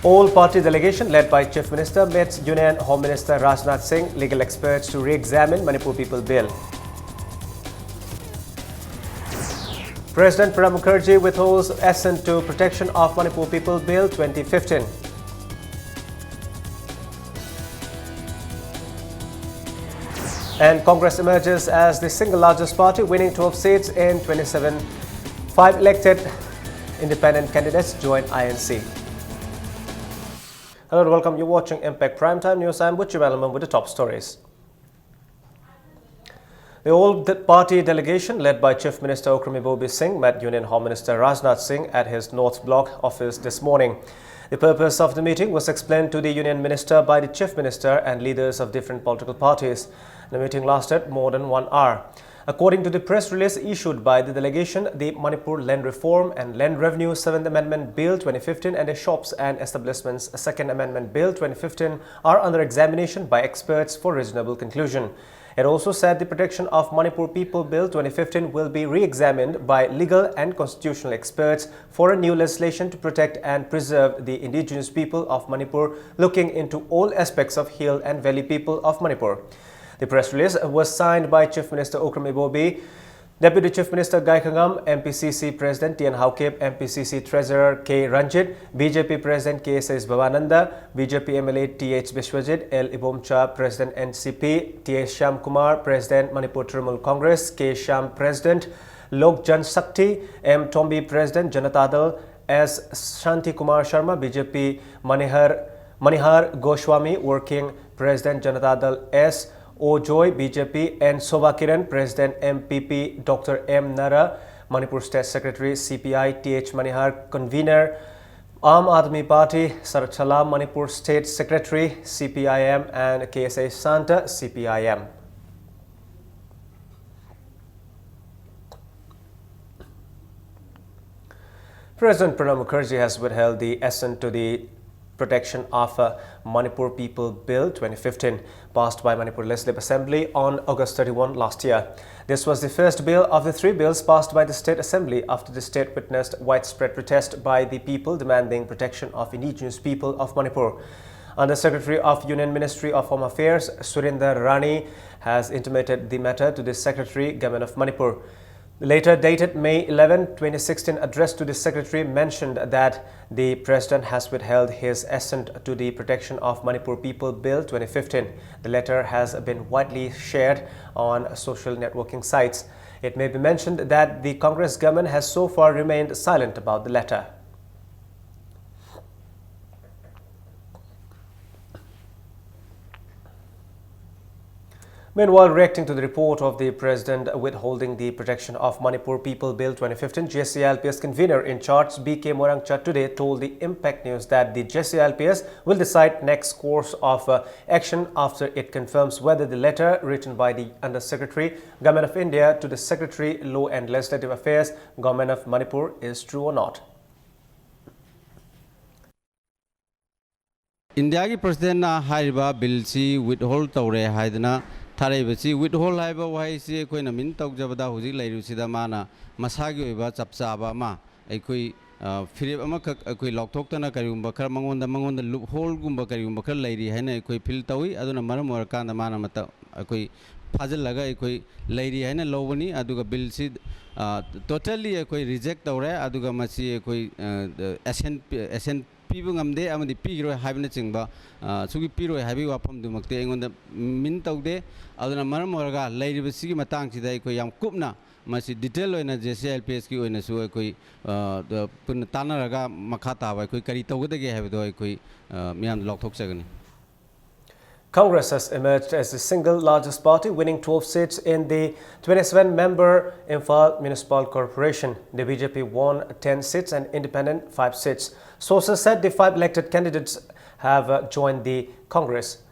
All-party delegation led by Chief Minister met Union Home Minister Rajnath Singh, legal experts to re-examine Manipur People Bill. President Pranab Mukherjee withholds assent to protection of Manipur People Bill 2015. And Congress emerges as the single largest party, winning 12 seats in 27. 5 elected independent candidates join INC. Hello and welcome. You're watching Impact Primetime News. I'm Butcher Malaman with the top stories. The all-party delegation led by Chief Minister Okram Ibobi Singh met Union Home Minister Rajnath Singh at his North Block office this morning. The purpose of the meeting was explained to the Union Minister by the Chief Minister and leaders of different political parties. The meeting lasted more than 1 hour. According to the press release issued by the delegation, the Manipur Land Reform and Land Revenue 7th Amendment Bill 2015 and the Shops and Establishments 2nd Amendment Bill 2015 are under examination by experts for reasonable conclusion. It also said the Protection of Manipur People Bill 2015 will be re-examined by legal and constitutional experts for a new legislation to protect and preserve the indigenous people of Manipur, looking into all aspects of hill and valley people of Manipur. The press release was signed by Chief Minister Okram Ibobi, Deputy Chief Minister Gai Khangam, MPCC President Tien Haokip, MPCC Treasurer K. Ranjit, BJP President K.S. Bhavananda, BJP MLA T.H. Bishwajit, L. Ibomcha, President NCP, T.H. Shyam Kumar, President Manipur Trinamool Congress, K. Shyam, President Lok Jan Shakti, M. Tombi, President Janata Dal, S. Shanti Kumar Sharma, BJP Manihar Goswami, Working President Janata Dal, S. O. Joy, BJP, and Shobha Kiran, President MPP, Dr. M. Nara, Manipur State Secretary, CPI, T.H. Manihar, Convener, Aam Aadmi Party, Sarat Salam, Manipur State Secretary, CPIM, and KSA Santa, CPIM. President Pranab Mukherjee has withheld the assent to the Protection of Manipur People Bill 2015, passed by Manipur Legislative Assembly on August 31 last year. This was the first bill of the 3 bills passed by the State Assembly after the state witnessed widespread protest by the people demanding protection of indigenous people of Manipur. Under Secretary of Union Ministry of Home Affairs, Surinder Rani has intimated the matter to the Secretary, Government of Manipur. The later dated May 11, 2016 address to the Secretary mentioned that the President has withheld his assent to the Protection of Manipur People Bill 2015. The letter has been widely shared on social networking sites. It may be mentioned that the Congress government has so far remained silent about the letter. Meanwhile, reacting to the report of the President withholding the Protection of Manipur People Bill 2015, JCILPS convener in charge B.K. Morangcha today told the Impact News that the JCILPS will decide next course of action after it confirms whether the letter written by the Under Secretary, Government of India to the Secretary, Law and Legislative Affairs, Government of Manipur is true or not. India ki President na hariba bill si withhold tawre haidana Tharaybasi withhold haiba waisi ekoi na min tawjabada huji lairusida mana masagi oiba chapchaba ma ekoi firib ama kak ekoi lokthokna karigumba khar mangonda loophole gumba karigumba khar lairi haina ekoi fil tawi aduna maram orakanda mana mata ekoi fajillaga ekoi lairi haina lobani aduga bill si totally ekoi reject tawre aduga masi ekoi SN people ngamde amadi pigro habina chingba sugi piro habi wapam dumakte engonda min tawde aduna maram oraga lairibasi gi matang chida ekoi yam kupna masi detail oina JCILPS ki oina su ekoi pun tanaraga makha tawa ekoi kari tawgdege habido ekoi miyam lokthok chagani. Congress has emerged as the single largest party, winning 12 seats in the 27-member Imphal Municipal Corporation. The BJP won 10 seats and Independent 5 seats. Sources said the 5 elected candidates have joined the Congress.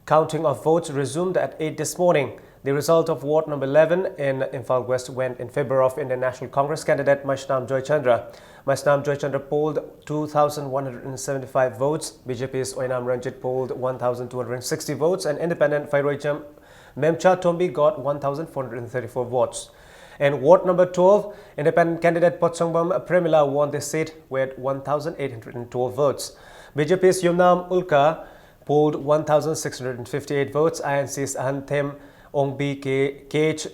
Counting of votes resumed at 8 this morning. The result of Ward number 11 in Imphal West went in favor of Indian National Congress candidate Maishnam Joy Chandra. Maishnam Joy Chandra polled 2,175 votes. BJP's Oinam Ranjit polled 1,260 votes and Independent Fairoicham Memcha Tombi got 1,434 votes. In Ward number 12, independent candidate Potsongbam Premila won the seat with 1,812 votes. BJP's Yumnam Ulka polled 1,658 votes. INC's Ahantem Ongbi KH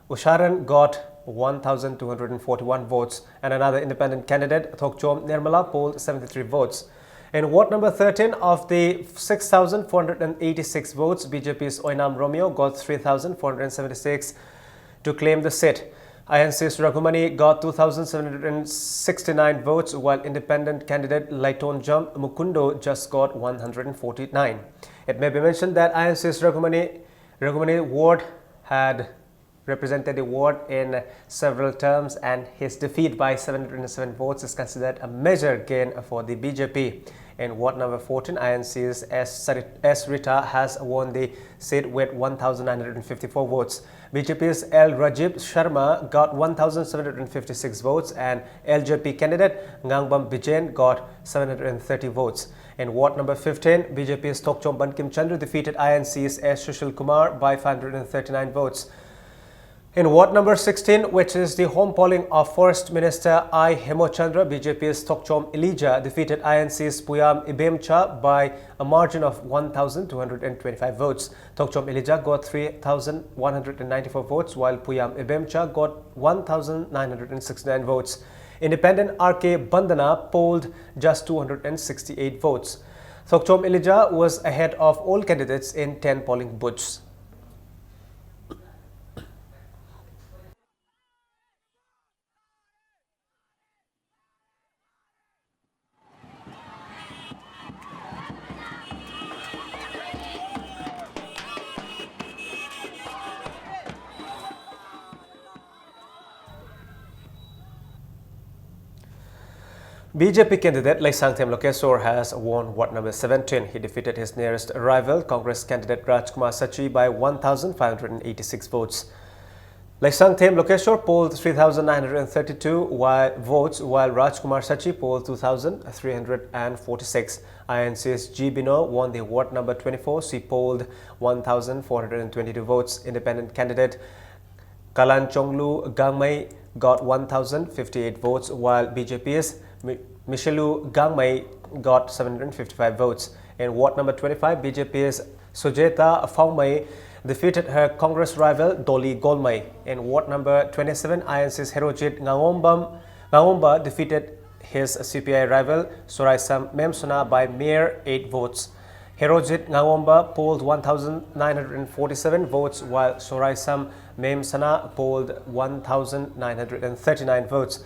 Usharan got 1,241 votes, and another independent candidate, Thokchom Nirmala, polled 73 votes. In Ward number 13, of the 6,486 votes, BJP's Oinam Romeo got 3,476 to claim the seat. INC's Raghumani got 2,769 votes, while independent candidate Laiton Jam Mukundo just got 149. It may be mentioned that INC's Raghumani Ward had represented the ward in several terms, and his defeat by 707 votes is considered a major gain for the BJP. In Ward number 14, INC's S. Rita has won the seat with 1,954 votes. BJP's L. Rajib Sharma got 1,756 votes, and LJP candidate Ngangbam Bijen got 730 votes. In Ward number 15, BJP's Tokchom Bankim Chandra defeated INC's S. Sushil Kumar by 539 votes. In Ward number 16, which is the home polling of First Minister I. Hemochandra, BJP's Tokchom Elijah defeated INC's Puyam Ibemcha by a margin of 1,225 votes. Tokchom Elijah got 3,194 votes, while Puyam Ibemcha got 1,969 votes. Independent R.K. Bandana polled just 268 votes. Tokchom Elijah was ahead of all candidates in 10 polling booths. BJP candidate Laisangthem Lokeswar has won Ward number 17. He defeated his nearest rival, Congress candidate Rajkumar Sachi, by 1,586 votes. Laisangthem Lokeswar polled 3,932 votes, while Rajkumar Sachi polled 2,346. INC's G. Bino won the Ward number 24. She polled 1,422 votes. Independent candidate Kalanchonglu Gangmei got 1,058 votes, while BJP's Michelu Gangmei got 755 votes. In Ward number 25, BJP's Sujeta Faumei defeated her Congress rival Dolly Golmai. In Ward number 27, INC's Herojit Ngawomba defeated his CPI rival Soraisam Memsona by mere 8 votes. Herojit Ngawomba polled 1,947 votes, while Soraisam Memsana polled 1,939 votes.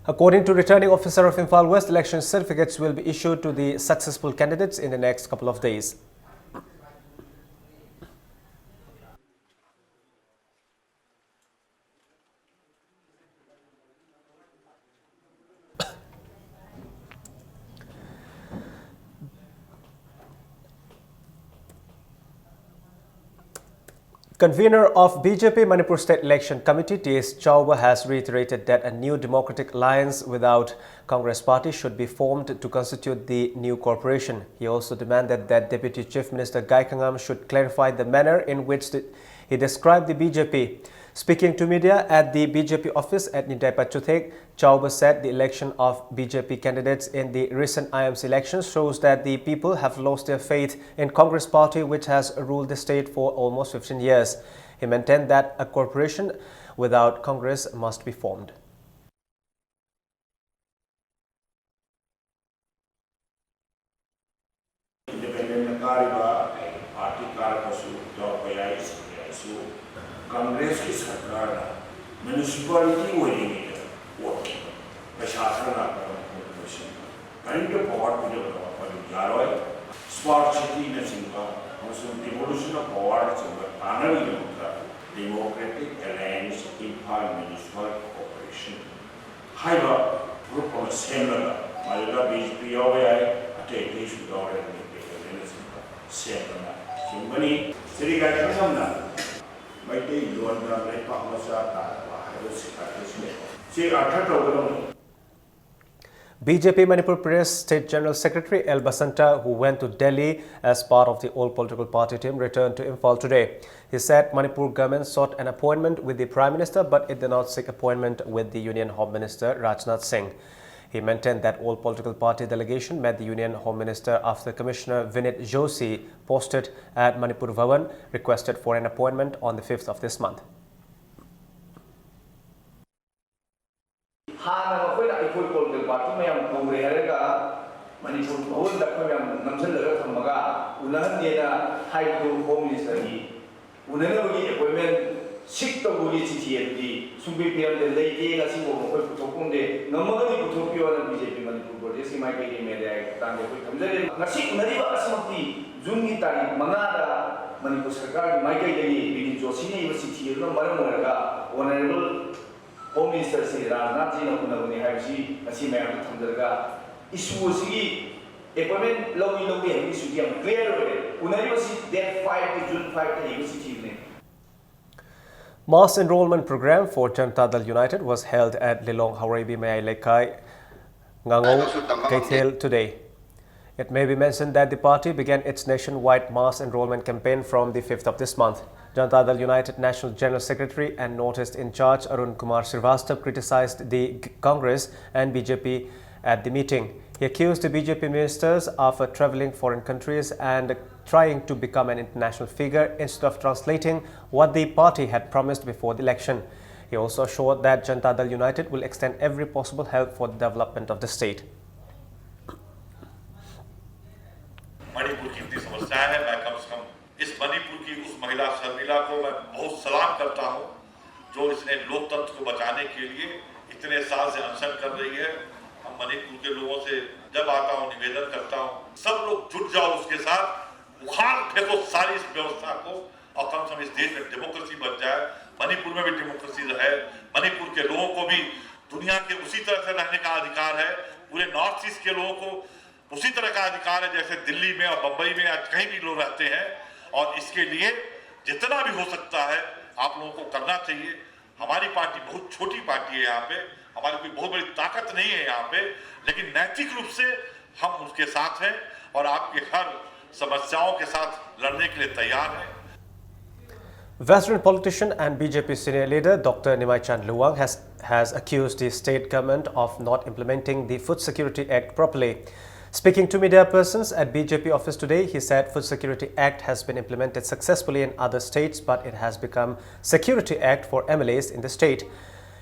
According to Returning Officer of Imphal West, election certificates will be issued to the successful candidates in the next couple of days. Convener of BJP Manipur State Election Committee T.S. Chauba has reiterated that a new democratic alliance without Congress party should be formed to constitute the new corporation. He also demanded that Deputy Chief Minister Gai Khangam should clarify the manner in which he described the BJP. Speaking to media at the BJP office at Nidai Pachuthek, Chauba said the election of BJP candidates in the recent IMC elections shows that the people have lost their faith in Congress party, which has ruled the state for almost 15 years. He maintained that a corporation without Congress must be formed. Congress की सरकार municipality voting vote प्रशासन current power यारोय smart city devolution of power democratic alliance Imphal municipal corporation group सेमगा बीजेपी अटे सेमनी Shri गायकना BJP Manipur Pradesh State General Secretary L. Basanta, who went to Delhi as part of the all political party team, returned to Imphal today. He said Manipur government sought an appointment with the Prime Minister, but it did not seek appointment with the Union Home Minister Rajnath Singh. He maintained that all political party delegation met the Union Home Minister after Commissioner Vinit Joshi posted at Manipur Bhavan requested for an appointment on the 5th of this month. Sik to buli chithi di sumbi piram de leike la si wo ko putokung de namaga ni putokyo na BJP Manipur Pradesh mai ke ni mere tang de ko thamjare ngasi nari ba asmati juni tari mangada Manipur sarkar mai ke de ni joshi ne chithi no maram moraga honorable Home Minister Sri Rajnath ji na kunaguni haisi asi mai am thamjaraga issue si appointment lowi hai issue yam clear hoye unari si that 5 June 5 ta hi chithi ne. Mass enrollment program for Janata Dal United was held at Lilong Haurabi Mayai Lekai, Ngangong, Kaithel today. It may be mentioned that the party began its nationwide mass enrollment campaign from the 5th of this month. Janata Dal United National General Secretary and Northeast in charge Arun Kumar Srivastava criticized the Congress and BJP at the meeting. He accused the BJP ministers of travelling foreign countries and trying to become an international figure instead of translating what the party had promised before the election. He also assured that Janata Dal United will extend every possible help for the development of the state. Manipur की इतनी समस्याएं हैं, मैं कम से कम इस मणिपुर की उस महिला शर्मिला को मैं बहुत सलाम करता हूं जो इसने लोकतंत्र को बचाने के लिए इतने साल से अनशन कर रही है। हम मणिपुर के लोगों से जब आता हूं निवेदन करता हूं सब लोग जुट जाओ उसके साथ, उखाड़ फेंको सारी इस व्यवस्था को और कम से कम इस देश में डेमोक्रेसी बन जाए, मणिपुर में भी डेमोक्रेसी रहे, मणिपुर के लोगों को भी दुनिया के उसी तरह से रहने का अधिकार है, पूरे नॉर्थ ईस्ट के लोगों को उसी तरह का अधिकार है जैसे दिल्ली में और बंबई में आज कहीं भी लोग रहते हैं। और इसके लिए जितना भी हो सकता है आप लोगों को करना चाहिए। हमारी पार्टी बहुत छोटी पार्टी है, यहाँ पे हमारी कोई बहुत बड़ी ताकत नहीं है यहाँ पे, लेकिन नैतिक रूप से हम उसके साथ हैं और आपके हर समस्याओं के साथ लड़ने के लिए तैयार हैं। Veteran politician and BJP senior leader Dr. Nimai Chand Luang has accused the state government of not implementing the Food Security Act properly. Speaking to media persons at BJP office today, he said Food Security Act has been implemented successfully in other states, but it has become Security Act for MLAs in the state.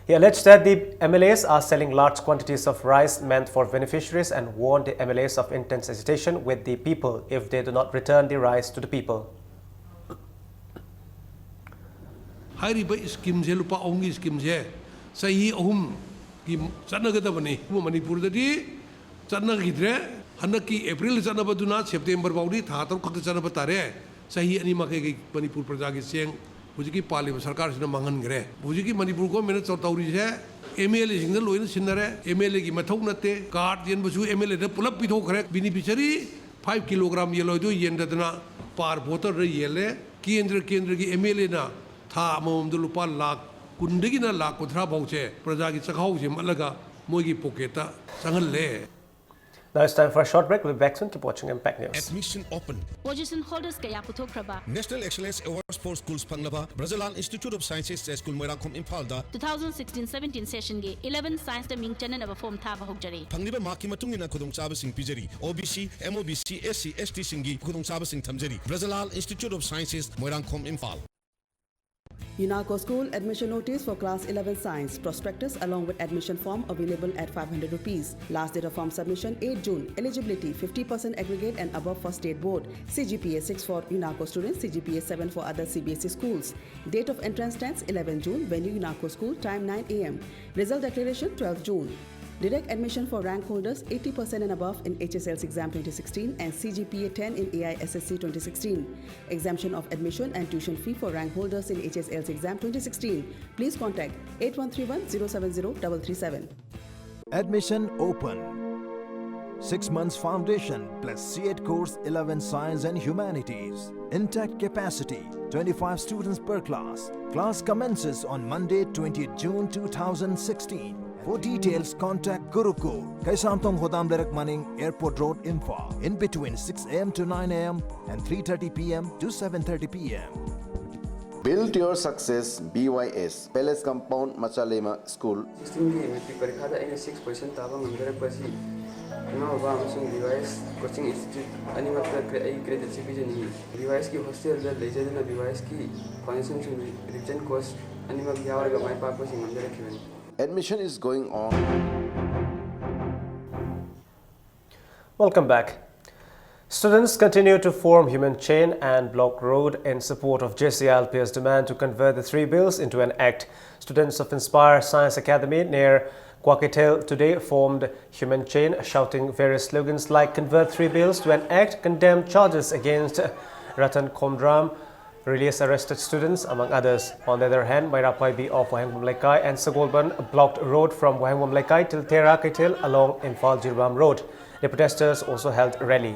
He alleged that the MLAs are selling large quantities of rice meant for beneficiaries and warned the MLAs of intense agitation with the people if they do not return the rice to the people. हाइरिबा scheme से लुपा ओंगी scheme से सही अहुम की चनगदबनी मणिपुर ददी चनगिद्रे हनकी अप्रैल चनबदुना September बाउदी था तरुक खत चनब तारे सही अनि मके मणिपुर प्रजा की सेंग हुजिकी पालिब सरकार सिना मांगनग्रे हुजिकी मणिपुर को मेने चौतौरी से एमएलए सिंग लोइन सिनरे एमएलए की मथौ नते कार्ड जेन बसु एमएलए द पुलप पिथोखरे बेनिफिशियरी 5 किलोग्राम येलोइदो येंददना पार बोतर रे येले केंद्र की एमएलए ना था अममद लुपा लाख कुंडगिना लाख कुथरा भौचे प्रजा की चखाउ से मलगा मोगी पोकेटा संगले. Now it's time for a short break. We'll be back soon. Keep watching Impact News. Admission open. Position holders kaya puthokraba. National Excellence Awards for Schools Panglaba, Brazilian Institute of Sciences School Moirangkhom Imphalda. 2016-17 session ge 11 science da mingchanan aba form thaba hokjari. Pangliba maki matungina khudongchaba sing pijari. OBC, MOBC, SC, ST singi khudongchaba sing thamjari. Brazilian Institute of Sciences Moirangkhom Imphal. UNACO School admission notice for class 11 science prospectus along with admission form available at 500 rupees. Last date of form submission 8 June. Eligibility 50% aggregate and above for state board. CGPA 6 for UNACO students, CGPA 7 for other CBSE schools. Date of entrance 10th 11 June. Venue UNACO School, time 9 AM. Result declaration 12 June. Direct admission for rank holders 80% and above in HSL's exam 2016 and CGPA 10 in AISSC 2016. Exemption of admission and tuition fee for rank holders in HSL's exam 2016. Please contact 8131-070-337. Admission open. 6 months foundation plus C8 course 11 Science and Humanities. Intact capacity 25 students per class. Class commences on Monday 20th June 2016. For details, contact Gurukul, Kaisamtong Hodam Lerak Maning, Airport Road, Imphal, in between 6 a.m. to 9 a.m. and 3:30 p.m. to 7:30 p.m. Build your success, BYS, Palace Compound, Machalema School. 16 की matric परीक्षा था इन्हें 6% ताबा मंदिर पसी इमा बाबा अमसुंग BYS coaching institute अनिमत credit से भी नहीं BYS की हॉस्टल जब ले जाते ना BYS की फाउंडेशन से रिटर्न कोर्स अनिमत यावर का माई पाप कोचिंग मंदिर रखे Admission is going on. Welcome back. Students continue to form human chain and block road in support of JCLP's demand to convert the 3 bills into an act. Students of Inspire Science Academy near Kwakitel today formed human chain, shouting various slogans like "Convert 3 bills to an act," condemn charges against Ratan Komdram, release arrested students, among others. On the other hand, Mairapai B of Wahengwam Lekai and Sagolban blocked road from Wahengwam Lekai till Tera Kaitil along Imphal Jirbam Road. The protesters also held a rally.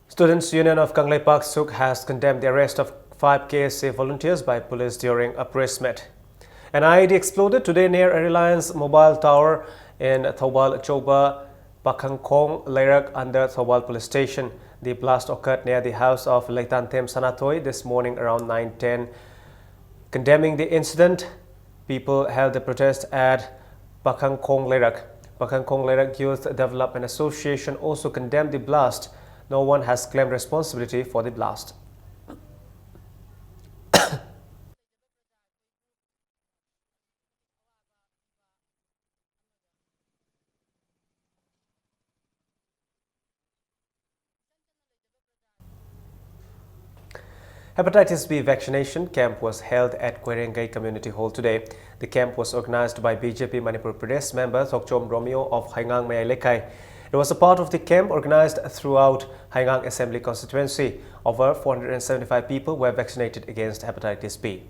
Students' Union of Kangleipak Suk has condemned the arrest of 5 KSA volunteers by police during a press meet. An IED exploded today near a Reliance mobile tower in Thobal Choba, Pakhangkong, Leirak under Thobal police station. The blast occurred near the house of Leitantem Sanatoy this morning around 9:10. Condemning the incident, people held a protest at Pakhangkong Leirak. Pakhangkong Leirak Youth Development Association also condemned the blast. No one has claimed responsibility for the blast. Hepatitis B vaccination camp was held at Kwerengai Community Hall today. The camp was organized by BJP Manipur Pradesh member Thokchom Romeo of Haingang Mayai Lekai. It was a part of the camp organized throughout Haingang Assembly constituency. Over 475 people were vaccinated against hepatitis B.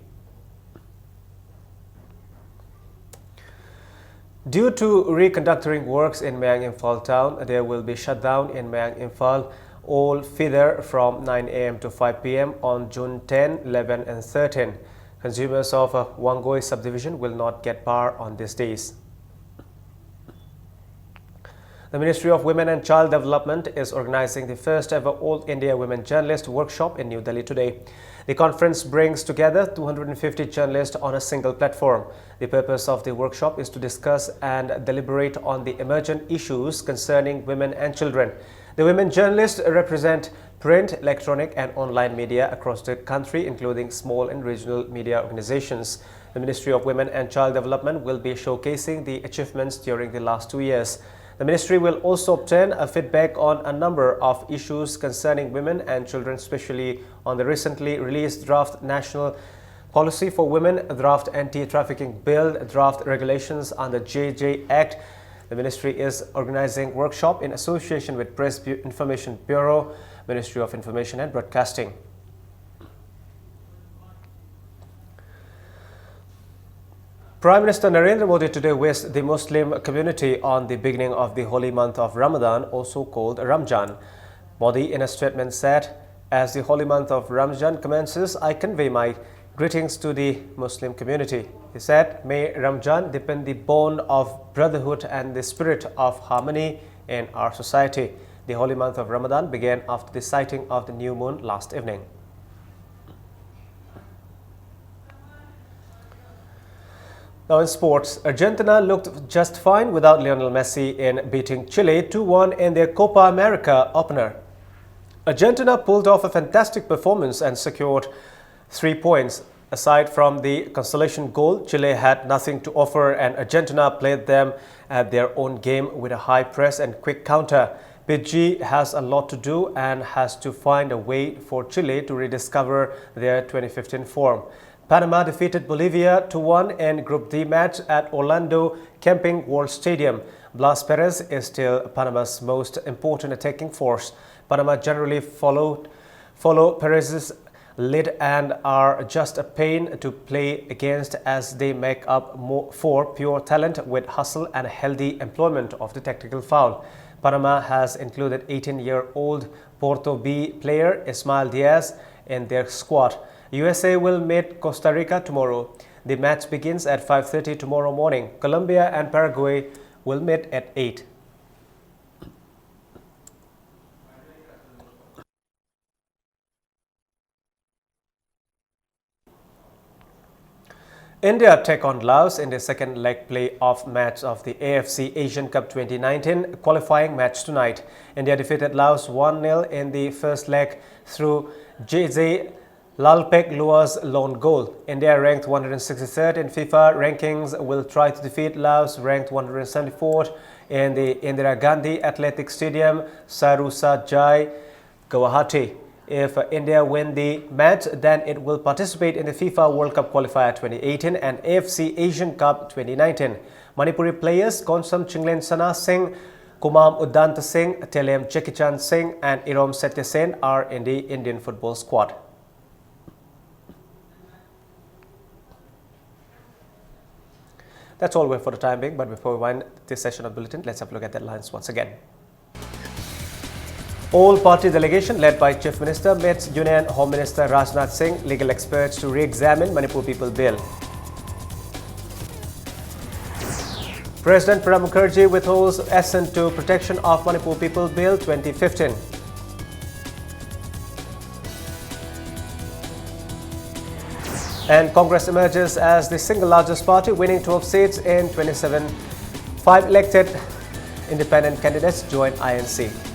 Due to reconductoring works in Mayang Imphal town, there will be shutdown in Mayang Imphal all feeder from 9 a.m. to 5 p.m. on June 10, 11 and 13. Consumers of Wangoi subdivision will not get power on these days. The Ministry of Women and Child Development is organizing the first ever All India Women Journalist Workshop in New Delhi today. The conference brings together 250 journalists on a single platform. The purpose of the workshop is to discuss and deliberate on the emergent issues concerning women and children. The women journalists represent print, electronic and online media across the country, including small and regional media organizations. The Ministry of Women and Child Development will be showcasing the achievements during the last 2 years. The ministry will also obtain a feedback on a number of issues concerning women and children, especially on the recently released draft National Policy for Women, draft Anti-Trafficking Bill, draft regulations under JJ Act. The ministry is organizing workshop in association with Press Information Bureau, Ministry of Information and Broadcasting. Prime Minister Narendra Modi today wished the Muslim community on the beginning of the holy month of Ramadan, also called Ramjan. Modi in a statement said, "As the holy month of Ramjan commences, I convey my greetings to the Muslim community." He said, "May Ramjan deepen the bond of brotherhood and the spirit of harmony in our society." The holy month of Ramadan began after the sighting of the new moon last evening. Now in sports, Argentina looked just fine without Lionel Messi in beating Chile 2-1 in their Copa America opener. Argentina pulled off a fantastic performance and secured 3 points. Aside from the consolation goal, Chile had nothing to offer and Argentina played them at their own game with a high press and quick counter. PG has a lot to do and has to find a way for Chile to rediscover their 2015 form. Panama defeated Bolivia 2-1 in Group D match at Orlando Camping World Stadium. Blas Perez is still Panama's most important attacking force. Panama generally follow Perez's lead and are just a pain to play against as they make up for pure talent with hustle and healthy employment of the tactical foul. Panama has included 18-year-old Porto B player Ismael Diaz in their squad. USA will meet Costa Rica tomorrow. The match begins at 5:30 tomorrow morning. Colombia and Paraguay will meet at 8. India take on Laos in the second leg play-off match of the AFC Asian Cup 2019 qualifying match tonight. India defeated Laos 1-0 in the first leg through JJ Lalpek Lua's lone goal. India, ranked 163rd in FIFA rankings, will try to defeat Laos, ranked 174th in the Indira Gandhi Athletic Stadium, Sarusa Jai, Guwahati. If India win the match, then it will participate in the FIFA World Cup Qualifier 2018 and AFC Asian Cup 2019. Manipuri players Konsam Chinglen Sana Singh, Kumam Udanta Singh, Telem Chekichan Singh and Irom Setyasen are in the Indian football squad. That's all we have for the time being, but before we wind this session of Bulletin, let's have a look at the headlines once again. All-party delegation led by Chief Minister met Union Home Minister Rajnath Singh, legal experts to re-examine Manipur People Bill. President Pranab Mukherjee withholds assent to protection of Manipur People Bill 2015. And Congress emerges as the single largest party, winning 12 seats in 27. 5 elected independent candidates join INC.